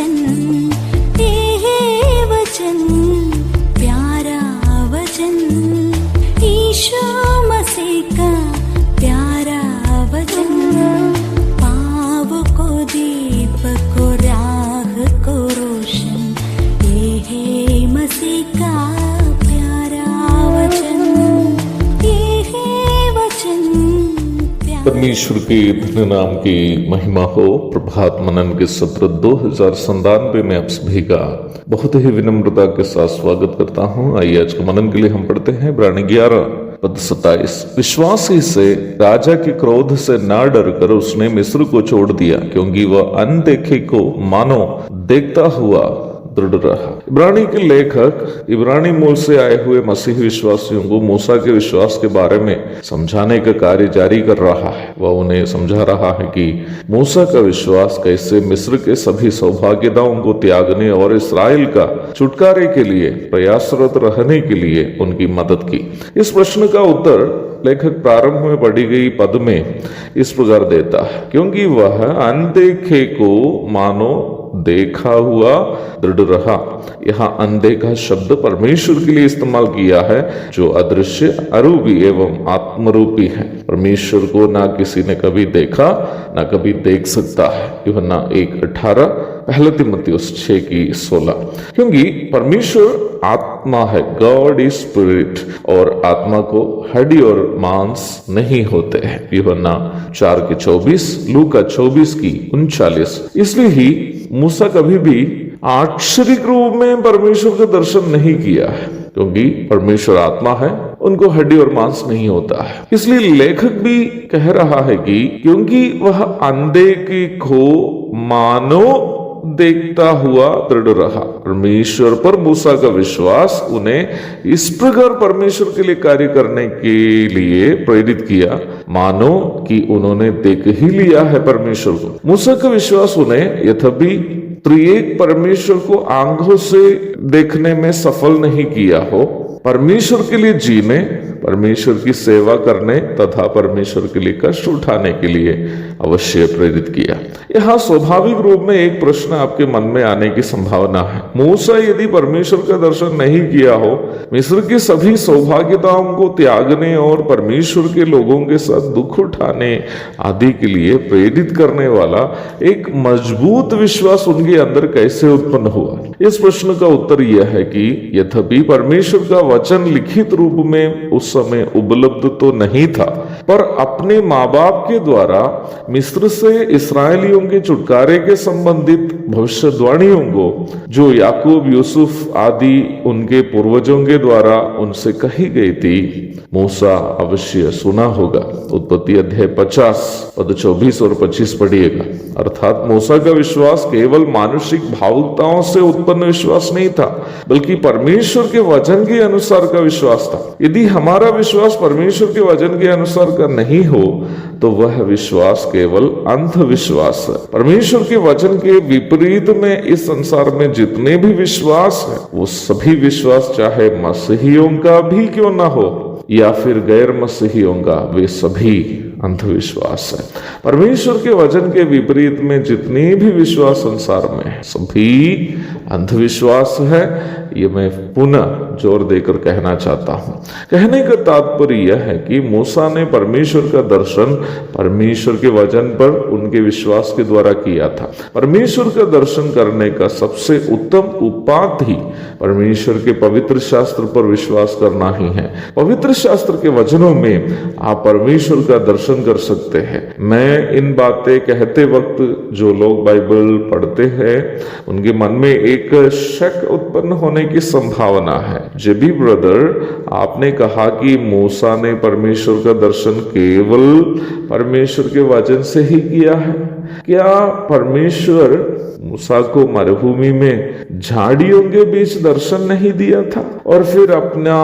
वचन, ये वचन प्यारा वचन, ईशु मसीह का प्यारा वचन, पाव को दीप को राह को रोशन, ये है मसीह का प्यारा वचन, ये है वचन। परमेश्वर के धन्य नाम की महिमा हो। प्रभात मनन के सत्र 2097 में आप सभी का बहुत ही विनम्रता के साथ स्वागत करता हूं। आइए आज के मनन के लिए हम पढ़ते हैं इब्रानी 11 पद 27। विश्वासी से राजा के क्रोध से ना डर कर उसने मिस्र को छोड़ दिया, क्योंकि वह अनदेखे को मानो देखता हुआ दृढ़ रहा। इब्रानी के लेखक इब्रानी मूल से आए हुए मसीह विश्वासियों को मूसा के विश्वास के बारे में समझाने का कार्य जारी कर रहा है। वह उन्हें समझा रहा है कि मूसा का विश्वास कैसे मिस्र के सभी सौभाग्यताओं को त्यागने और इस्राएल का छुटकारे के लिए प्रयासरत रहने के लिए उनकी मदद की। इस प्रश्न का उत्तर लेखक प्रारंभ में पढ़ी गई पद में इस प्रकार देता है, क्योंकि वह अनदेखे को मानो देखा हुआ दृढ़ रहा। यहाँ अनदेखा शब्द परमेश्वर के लिए इस्तेमाल किया है, जो अदृश्य, अरूपी एवं आत्मरूपी है। परमेश्वर को ना किसी ने कभी देखा ना कभी देख सकता है। यूहन्ना 1:18, पहला तीमुथियुस 6:16। क्योंकि परमेश्वर आत्मा है, गॉड इज स्पिरिट, और आत्मा को हड्डी और मांस नहीं होते हैं। यूहन्ना 4:24, लूका 24:39। इसलिए ही मूसा कभी भी आक्षरिक रूप में परमेश्वर का दर्शन नहीं किया है, क्योंकि परमेश्वर आत्मा है, उनको हड्डी और मांस नहीं होता है। इसलिए लेखक भी कह रहा है कि क्योंकि वह अनदेखे को मानो देखता हुआ दृढ़ रहा। परमेश्वर पर मूसा का विश्वास उन्हें इस प्रकार परमेश्वर के लिए कार्य करने के लिए प्रेरित किया, मानो कि उन्होंने देख ही लिया है परमेश्वर को। मूसा का विश्वास उन्हें यद्यपि त्रिएक परमेश्वर को आंखों से देखने में सफल नहीं किया हो, परमेश्वर के लिए जीने, परमेश्वर की सेवा करने तथा परमेश्वर के लिए कष्ट उठाने के लिए अवश्य प्रेरित किया। यहाँ स्वाभाविक रूप में एक प्रश्न आपके मन में आने की संभावना है। मूसा यदि परमेश्वर का दर्शन नहीं किया हो, मिस्र की सभी सौभाग्यताओं को त्यागने और परमेश्वर के लोगों के साथ दुख उठाने आदि के लिए प्रेरित करने वाला एक मजबूत विश्वास उनके अंदर कैसे उत्पन्न हुआ? इस प्रश्न का उत्तर यह है कि यद्यपि परमेश्वर का वचन लिखित रूप में उस समय उपलब्ध तो नहीं था, पर अपने माँ बाप के द्वारा मिस्र से इसराइलियों के छुटकारे के संबंधित भविष्यवाणियों को, जो याकूब, यूसुफ आदि उनके पूर्वजों के द्वारा उनसे कही गई थी, मूसा अवश्य सुना होगा। उत्पत्ति अध्याय 50 पद 24 और 25 पढ़िएगा। अर्थात मूसा का विश्वास केवल मानसिक भावुकताओं से उत्पन्न विश्वास नहीं था, बल्कि परमेश्वर के वचन के अनुसार का विश्वास था। यदि हमारा विश्वास परमेश्वर के वचन के अनुसार का नहीं हो, तो वह विश्वास केवल अंधविश्वास है। परमेश्वर के वचन के विपरीत में इस संसार में जितने भी विश्वास है, वो सभी विश्वास चाहे मसीहियों का भी क्यों ना हो या फिर गैर मसीहियों का, वे सभी अंधविश्वास है। परमेश्वर के वचन के विपरीत में जितने भी विश्वास संसार में है, सभी अंधविश्वास है। ये मैं पुनः जोर देकर कहना चाहता हूं। कहने का तात्पर्य यह है कि मूसा ने परमेश्वर का दर्शन परमेश्वर के वचन पर उनके विश्वास के द्वारा किया था। परमेश्वर का दर्शन करने का सबसे उत्तम उपाय ही परमेश्वर के पवित्र शास्त्र पर विश्वास करना ही है। पवित्र शास्त्र के वचनों में आप परमेश्वर का दर्शन कर सकते हैं। मैं इन बातें कहते वक्त जो लोग बाइबल पढ़ते हैं, उनके मन में एक शक उत्पन्न होने की संभावना है। जेबी ब्रदर, आपने कहा कि मूसा ने परमेश्वर का दर्शन केवल परमेश्वर के वचन से ही किया है। क्या परमेश्वर मूसा को मरुभूमि में झाड़ियों के बीच दर्शन नहीं दिया था? और फिर अपना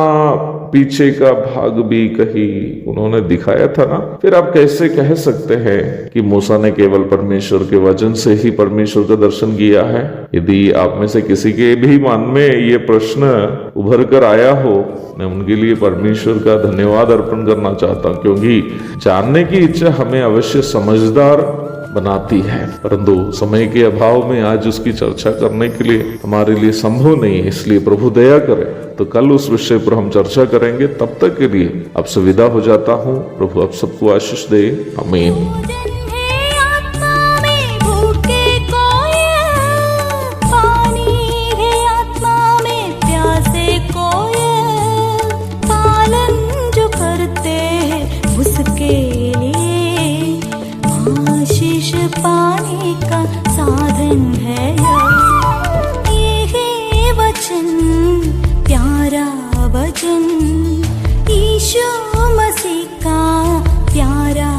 पीछे का भाग भी कहीं उन्होंने दिखाया था ना? फिर आप कैसे कह सकते हैं कि मूसा ने केवल परमेश्वर के वचन से ही परमेश्वर का दर्शन किया है? यदि आप में से किसी के भी मन में ये प्रश्न उभर कर आया हो, मैं उनके लिए परमेश्वर का धन्यवाद अर्पण करना चाहता हूं, क्योंकि जानने की इच्छा हमें अवश्य समझदार बनाती है, परंतु समय के अभाव में आज उसकी चर्चा करने के लिए हमारे लिए संभव नहीं है। इसलिए प्रभु दया करे तो कल उस विषय पर हम चर्चा करेंगे। तब तक के लिए आपसे विदा हो जाता हूँ। प्रभु आप सबको आशीष दे। आमीन। पाने का साधन है ये है वचन, प्यारा वचन, यीशु मसीह का प्यारा